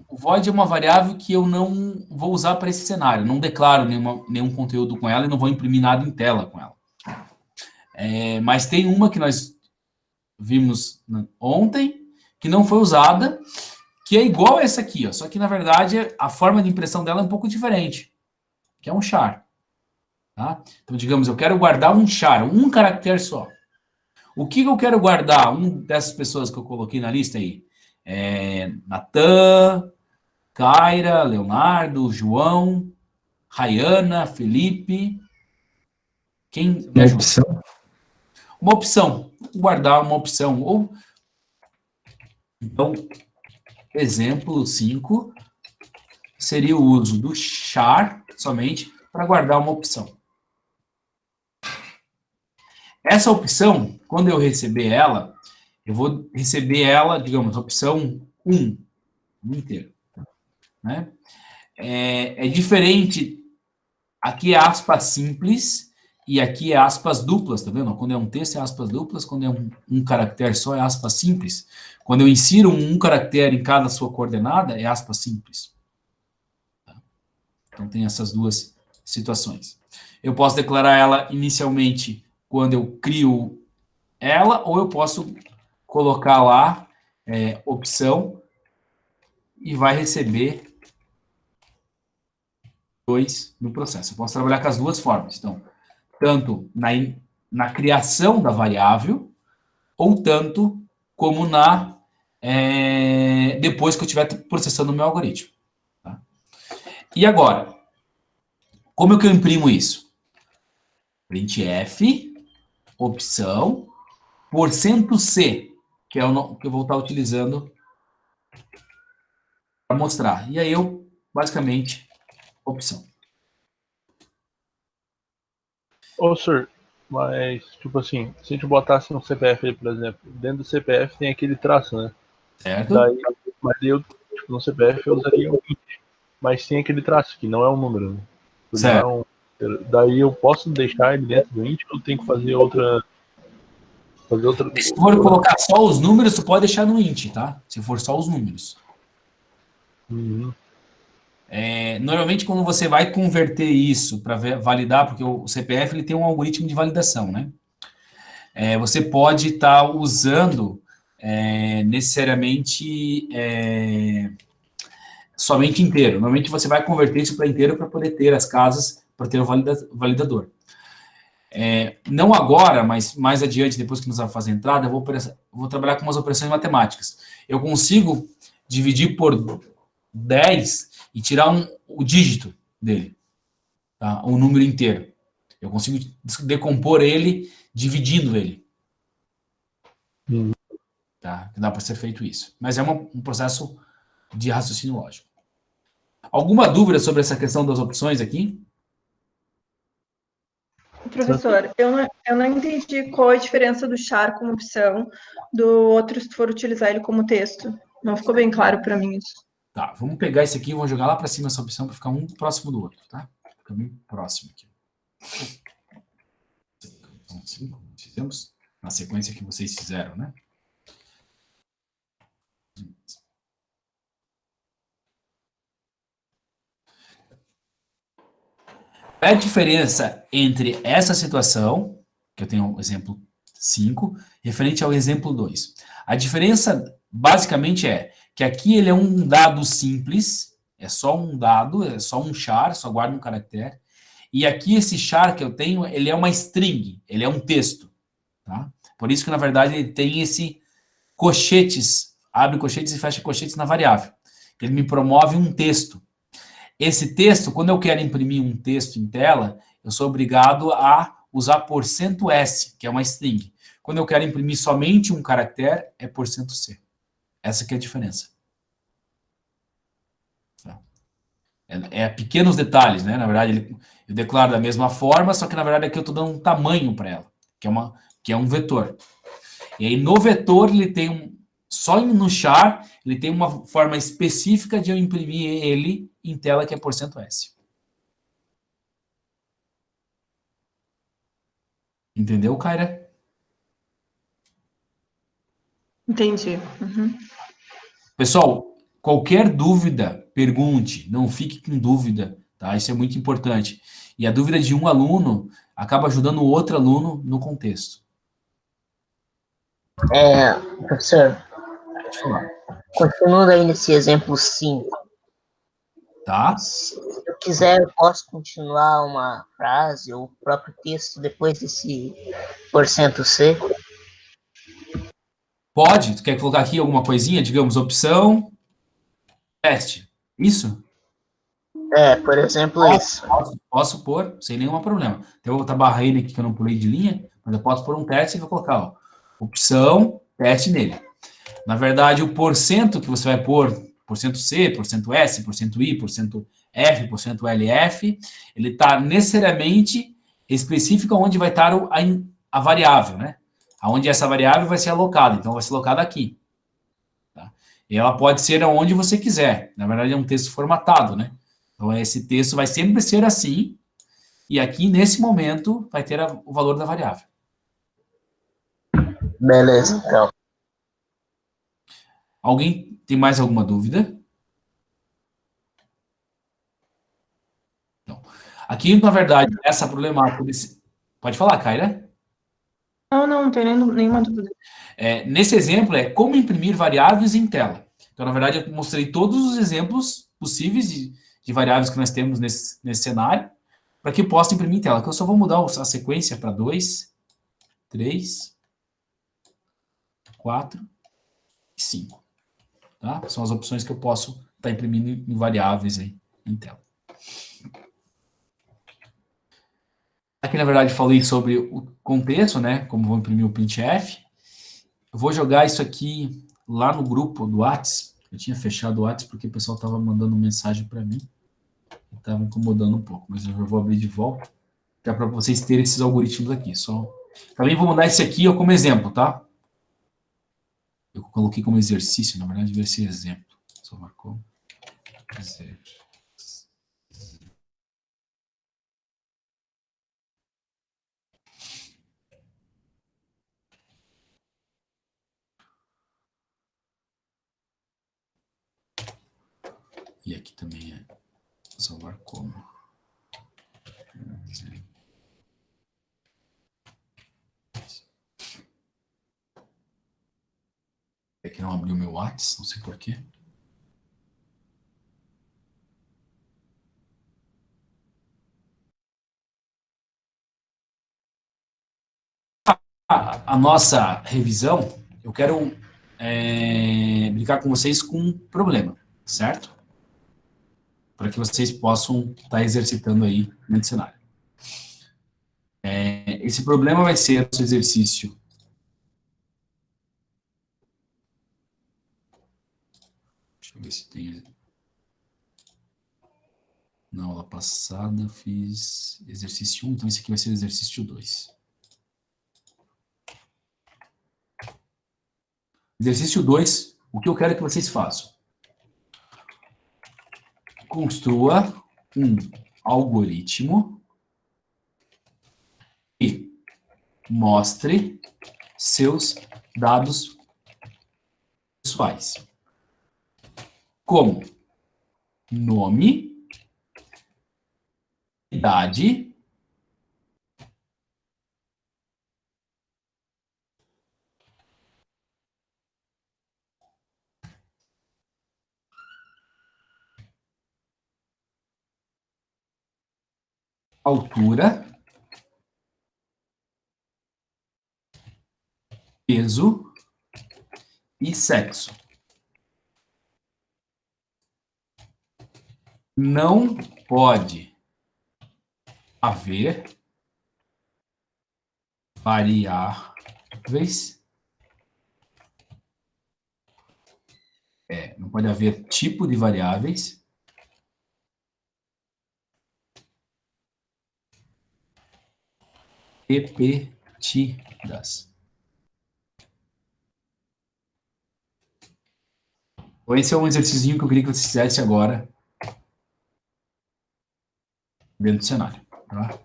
O void é uma variável que eu não vou usar para esse cenário. Não declaro nenhum conteúdo com ela e não vou imprimir nada em tela com ela. Mas tem uma que nós vimos ontem, que não foi usada, que é igual a essa aqui, ó, só que, na verdade, a forma de impressão dela é um pouco diferente, que é um char. Tá? Então, digamos, eu quero guardar um char, um caractere só. O que eu quero guardar? Dessas pessoas que eu coloquei na lista aí. Natan, Kaira, Leonardo, João, Rayana, Felipe. Quem me Uma ajuda? opção. Uma opção. Guardar uma opção. Então, exemplo 5 seria o uso do char somente para guardar uma opção. Essa opção, quando eu receber ela, eu vou receber ela, digamos, opção 1 inteiro. Né? É diferente, aqui é aspas simples e aqui é aspas duplas, tá vendo? Quando é um texto é aspas duplas, quando é um caractere só é aspas simples. Quando eu insiro um caractere em cada sua coordenada, é aspas simples. Tá? Então tem essas duas situações. Eu posso declarar ela inicialmente quando eu crio ela, ou eu posso colocar lá opção e vai receber 2 no processo. Eu posso trabalhar com as duas formas. Então, tanto na criação da variável, ou tanto como depois que eu estiver processando o meu algoritmo. Tá? E agora, como é que eu imprimo isso? Printf, opção, %C, que é o que eu vou estar utilizando para mostrar. E aí eu, basicamente, opção. Ô, senhor, mas, tipo assim, se a gente botasse um CPF aí, por exemplo, dentro do CPF tem aquele traço, né? Certo? Mas eu, tipo, no CPF eu usaria um int, mas tem aquele traço, que não é um número, né? Certo. Daí eu posso deixar ele dentro do int ou eu tenho que fazer outra... Se for colocar só os números, tu pode deixar no int, tá? Se for só os números. Uhum. Normalmente, quando você vai converter isso para validar, porque o CPF ele tem um algoritmo de validação, né? Você pode estar usando necessariamente somente inteiro. Normalmente você vai converter isso para inteiro para poder ter as casas, para ter o validador. Não agora, mas mais adiante, depois que nós vamos fazer a entrada, eu vou trabalhar com umas operações matemáticas. Eu consigo dividir por 10 e tirar o dígito dele, tá? O número inteiro. Eu consigo decompor ele dividindo ele. Tá? Dá para ser feito isso. Mas é um processo de raciocínio lógico. Alguma dúvida sobre essa questão das opções aqui? Professor, eu não entendi qual a diferença do char como opção do outro se for utilizar ele como texto. Não ficou bem claro para mim isso. Tá, vamos pegar esse aqui e vamos jogar lá para cima essa opção para ficar um próximo do outro, tá? Fica bem próximo aqui. Então, assim, fizemos na sequência que vocês fizeram, né? Qual é a diferença entre essa situação, que eu tenho o exemplo 5, referente ao exemplo 2? A diferença, basicamente, é que aqui ele é um dado simples, é só um dado, é só um char, só guarda um caractere, e aqui esse char que eu tenho, ele é uma string, ele é um texto, tá? Por isso que, na verdade, ele tem esse colchetes, abre colchetes e fecha colchetes na variável. Ele me promove um texto. Esse texto, quando eu quero imprimir um texto em tela, eu sou obrigado a usar %S, que é uma string. Quando eu quero imprimir somente um caractere, é %C. Essa que é a diferença. Pequenos detalhes, né? Na verdade, eu declaro da mesma forma, só que na verdade aqui eu estou dando um tamanho para ela, que é um vetor. E aí no vetor ele tem só no char ele tem uma forma específica de eu imprimir ele em tela que é %S. Entendeu, Kaira? Entendi. Uhum. Pessoal, qualquer dúvida, pergunte, não fique com dúvida, tá? Isso é muito importante. E a dúvida de um aluno acaba ajudando o outro aluno no contexto. Professor, Pode falar. continuando aí nesse exemplo 5, Tá? se eu quiser, eu posso continuar uma frase ou o próprio texto depois desse %C? Pode? Tu quer colocar aqui alguma coisinha? Digamos, opção, teste. Isso? Por exemplo, isso. Posso pôr, sem nenhum problema. Então, eu vou botar barra N aqui que eu não pulei de linha, mas eu posso pôr um teste e vou colocar, ó, opção, teste nele. Na verdade, o porcento que você vai pôr, %C, %S, %I, %F, %LF, ele está necessariamente específico onde vai estar a variável, né? Aonde essa variável vai ser alocada. Então, vai ser alocada aqui. Tá? E ela pode ser aonde você quiser. Na verdade, é um texto formatado, né? Então, esse texto vai sempre ser assim, e aqui, nesse momento, vai ter o valor da variável. Beleza, então. Alguém tem mais alguma dúvida? Então, aqui, na verdade, essa problemática desse... Pode falar, Kaira? Não tenho nenhuma dúvida. Nesse exemplo, é como imprimir variáveis em tela. Então, na verdade, eu mostrei todos os exemplos possíveis de variáveis que nós temos nesse cenário, para que eu possa imprimir em tela. Aqui eu só vou mudar a sequência para 2, 3, 4 e 5. Tá? São as opções que eu posso estar imprimindo em variáveis aí, em tela. Aqui, na verdade, falei sobre o contexto, né? Como vou imprimir o printf. Eu vou jogar isso aqui lá no grupo do Whats. Eu tinha fechado o Whats porque o pessoal estava mandando mensagem para mim. Estava incomodando um pouco, mas eu já vou abrir de volta. Que é para vocês terem esses algoritmos aqui. Também vou mandar esse aqui como exemplo, tá? Eu coloquei como exercício, na verdade, vai ser exemplo. Só marcou. Exercício. E aqui também é salvar como. não abriu meu WhatsApp, não sei porquê. A nossa revisão, eu quero brincar com vocês com um problema, certo? Para que vocês possam estar exercitando aí no dicionário. Esse problema vai ser o exercício. Deixa eu ver se tem. Na aula passada fiz exercício 1, então esse aqui vai ser o exercício 2. Exercício 2, o que eu quero que vocês façam? Construa um algoritmo e mostre seus dados pessoais. Como nome, idade, altura, peso e sexo. Não pode haver variáveis. Não pode haver tipo de variáveis. Repetidas. Então, esse é um exercício que eu queria que você fizesse agora dentro do cenário. Tá?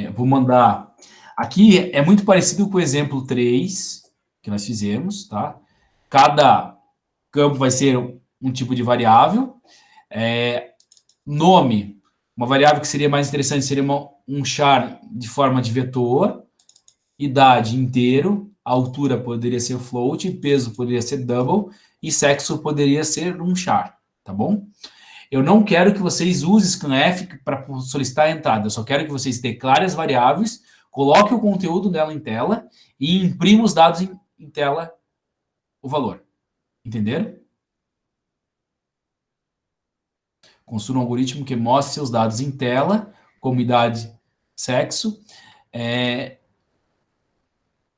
Eu vou mandar. Aqui é muito parecido com o exemplo 3 que nós fizemos. Tá? Cada campo vai ser um tipo de variável. Nome, uma variável que seria mais interessante seria um char de forma de vetor. Idade, inteiro. Altura poderia ser float. Peso poderia ser double. E sexo poderia ser um char. Tá bom? Eu não quero que vocês usem scanf para solicitar a entrada. Eu só quero que vocês declarem as variáveis, coloquem o conteúdo dela em tela e imprimam os dados em tela, o valor. Entenderam? Construa um algoritmo que mostre seus dados em tela, como idade, sexo.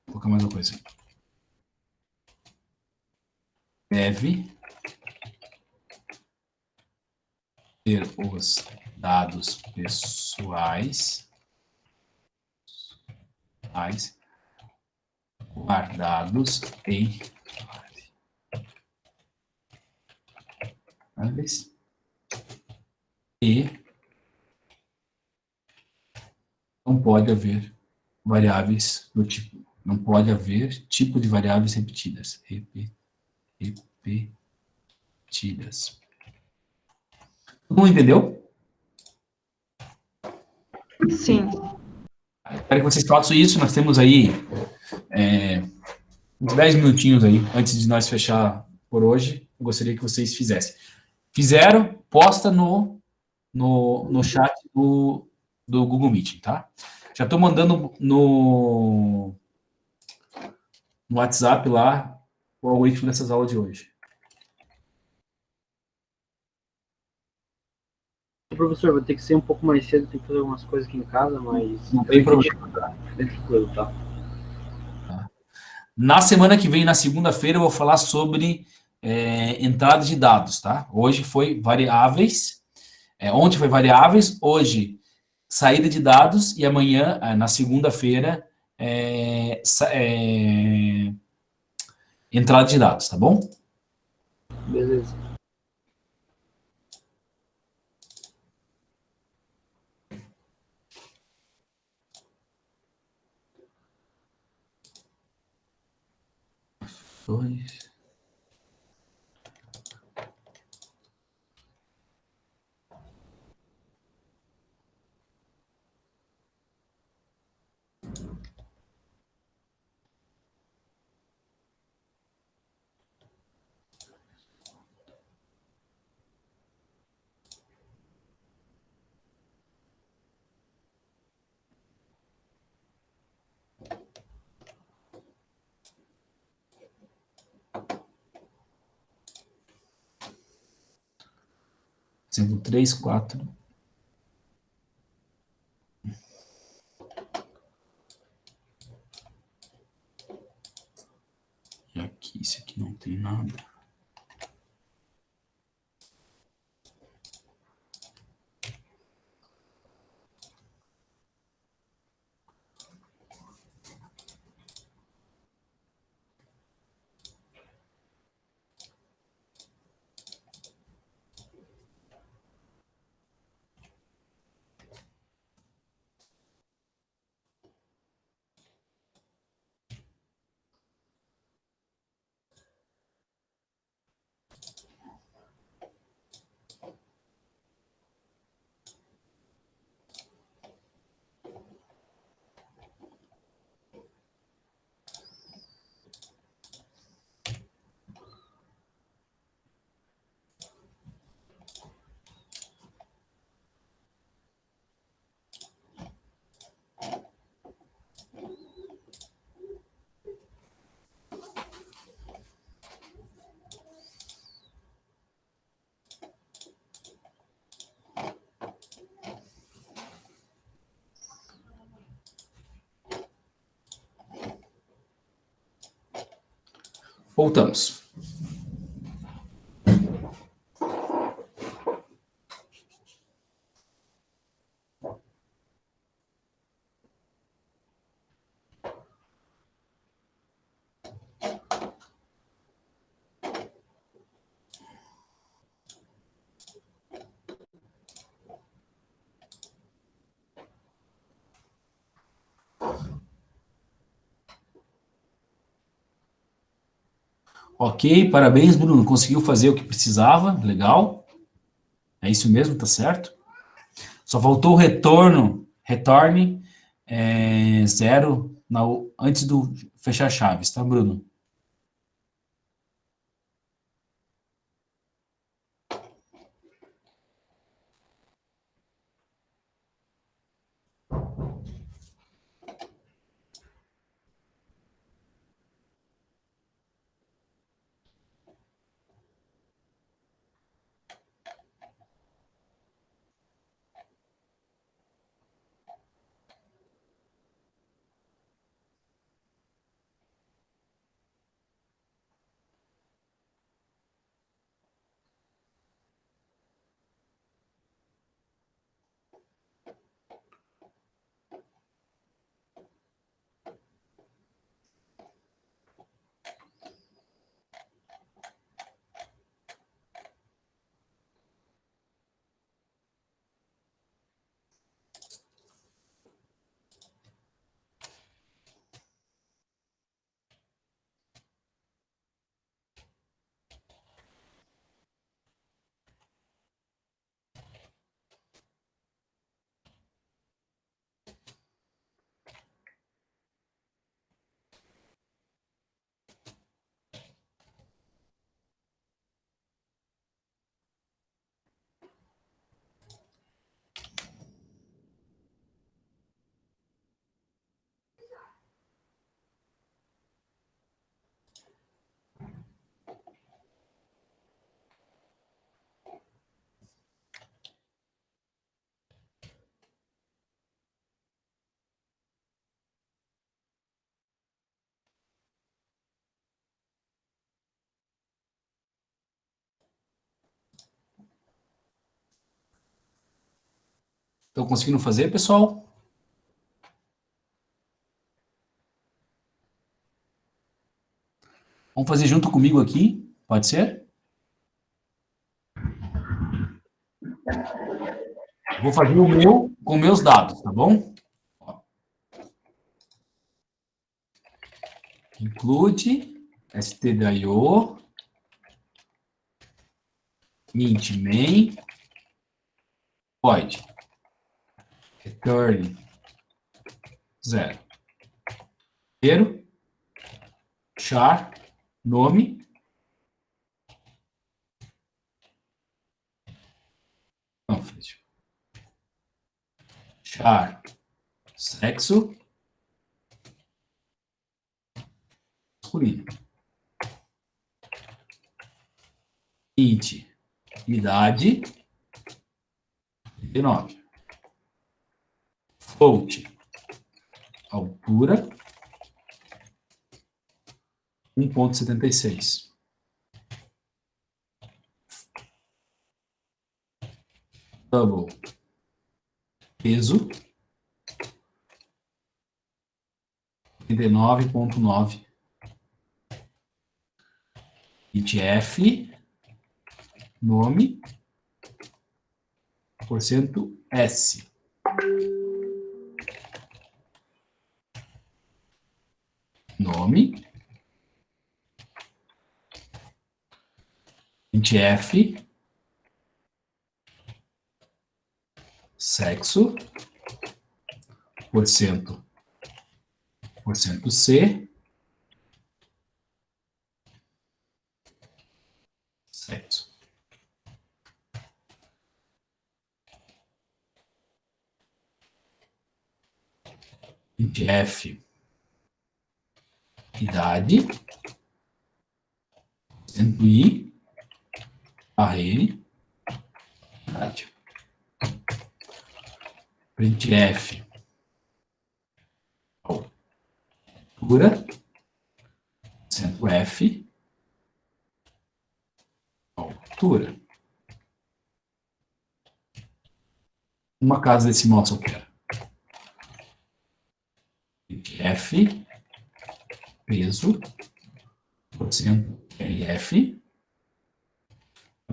Vou colocar mais uma coisa. Deve ter os dados pessoais guardados em variáveis e não pode haver variáveis do tipo, não pode haver tipo de variáveis repetidas. Repetidas. Todo mundo entendeu? Sim. Quero que vocês façam isso. Nós temos aí uns 10 minutinhos aí, antes de nós fechar por hoje. Eu gostaria que vocês fizessem. Fizeram? Posta no chat do Google Meet, tá? Já estou mandando no WhatsApp lá o algoritmo dessas aulas de hoje. Professor, vou ter que ser um pouco mais cedo, tem que fazer algumas coisas aqui em casa, mas Não tem problema. tranquilo, tá? Na semana que vem, na segunda-feira, eu vou falar sobre entrada de dados, tá? Hoje foi variáveis, ontem foi variáveis, hoje saída de dados e amanhã, na segunda-feira, entrada de dados, tá bom? Beleza. Dois. Exemplo 3, 4. E aqui, esse aqui não tem nada. Voltamos. Ok, parabéns, Bruno. Conseguiu fazer o que precisava, legal. É isso mesmo, tá certo. Só faltou o retorne zero antes do fechar chaves, tá, Bruno? Estão conseguindo fazer, pessoal? Vamos fazer junto comigo aqui, pode ser? Vou fazer o meu com meus dados, tá bom? Include stdio int main void return 0. Primeiro, char nome. Não, Fred. Char sexo masculino. Int idade 39. Float, altura, 1,76. Double, peso, 39,9. Hit F, nome, porcento S. Nome, Hit F, sexo, porcento C, sexo. Hit F, idade, porcento I, barreira, idade. Printf, altura, porcento F, altura. Uma casa decimal só quero. F, peso, porcento LF,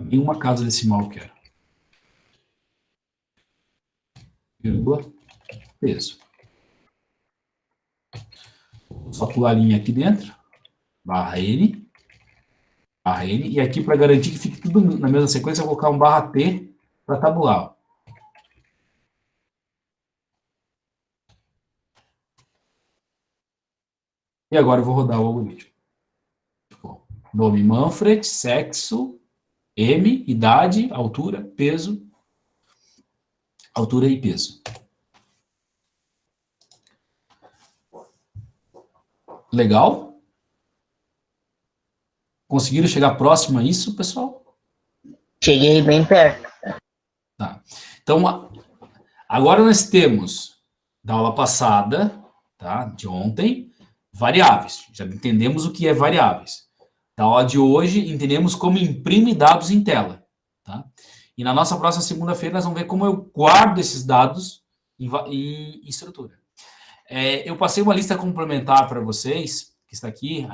e uma casa decimal eu quero. Vírgula, peso. Só pular a linha aqui dentro, barra N, e aqui para garantir que fique tudo na mesma sequência, eu vou colocar um barra T para tabular. Ó. E agora eu vou rodar o algoritmo. Nome Manfred, sexo, M, idade, altura, peso. Altura e peso. Legal? Conseguiram chegar próximo a isso, pessoal? Cheguei bem perto. Tá. Então, agora nós temos, da aula passada, tá, de ontem, variáveis. Já entendemos o que é variáveis. Da aula de hoje, entendemos como imprime dados em tela. Tá? E na nossa próxima segunda-feira, nós vamos ver como eu guardo esses dados em estrutura. Eu passei uma lista complementar para vocês, que está aqui,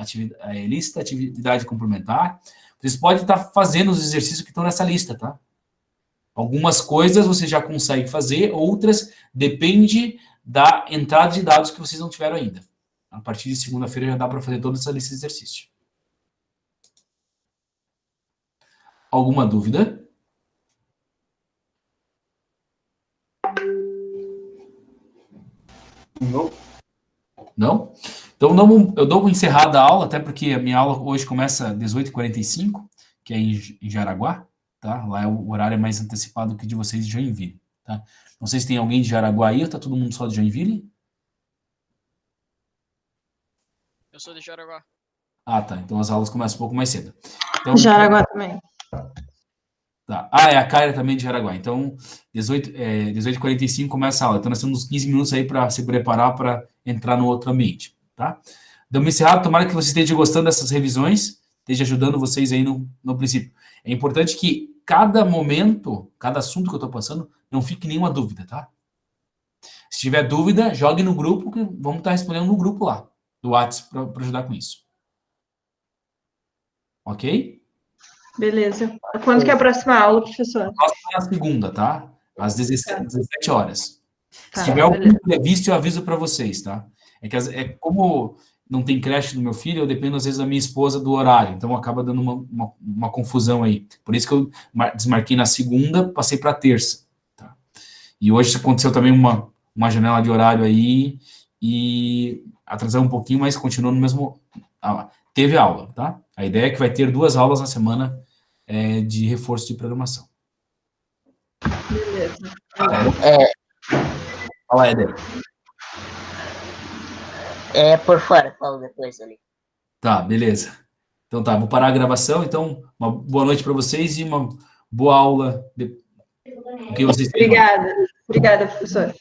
lista atividade complementar. Vocês podem estar fazendo os exercícios que estão nessa lista, tá? Algumas coisas você já consegue fazer, outras depende da entrada de dados que vocês não tiveram ainda. A partir de segunda-feira já dá para fazer toda essa lista de exercício. Alguma dúvida? Não. Não? Então, eu dou uma encerrada a aula, até porque a minha aula hoje começa às 18h45, que é em Jaraguá, tá? Lá o horário é mais antecipado que o de vocês de Joinville, tá? Não sei se tem alguém de Jaraguá aí, ou tá todo mundo só de Joinville? Eu sou de Jaraguá. Ah, tá. Então as aulas começam um pouco mais cedo. Então, Jaraguá também. Tá. Ah, a Kaira também de Jaraguá. Então, 18h45 começa a aula. Então, nós temos uns 15 minutos aí para se preparar para entrar no outro ambiente, tá? Dando encerrado, tomara que você esteja gostando dessas revisões, esteja ajudando vocês aí no princípio. É importante que cada momento, cada assunto que eu estou passando, não fique nenhuma dúvida, tá? Se tiver dúvida, jogue no grupo, que vamos estar respondendo no grupo lá, do WhatsApp, para ajudar com isso. Ok? Beleza. Quando que é a próxima aula, professor? Na segunda, tá? Às 17 horas. Tá, Se tiver algum beleza. imprevisto, eu aviso para vocês, tá? Como não tem creche do meu filho, eu dependo, às vezes, da minha esposa do horário. Então, acaba dando uma confusão aí. Por isso que eu desmarquei na segunda, passei para terça. Tá? E hoje aconteceu também uma janela de horário aí e atrasou um pouquinho, mas continuou no mesmo... teve aula, tá? A ideia é que vai ter 2 aulas na semana de reforço de programação. Beleza. Fala, Éder. Por fora, falo depois ali. Tá, beleza. Então tá, vou parar a gravação. Então, uma boa noite para vocês e uma boa aula O que vocês têm? Obrigada, professor.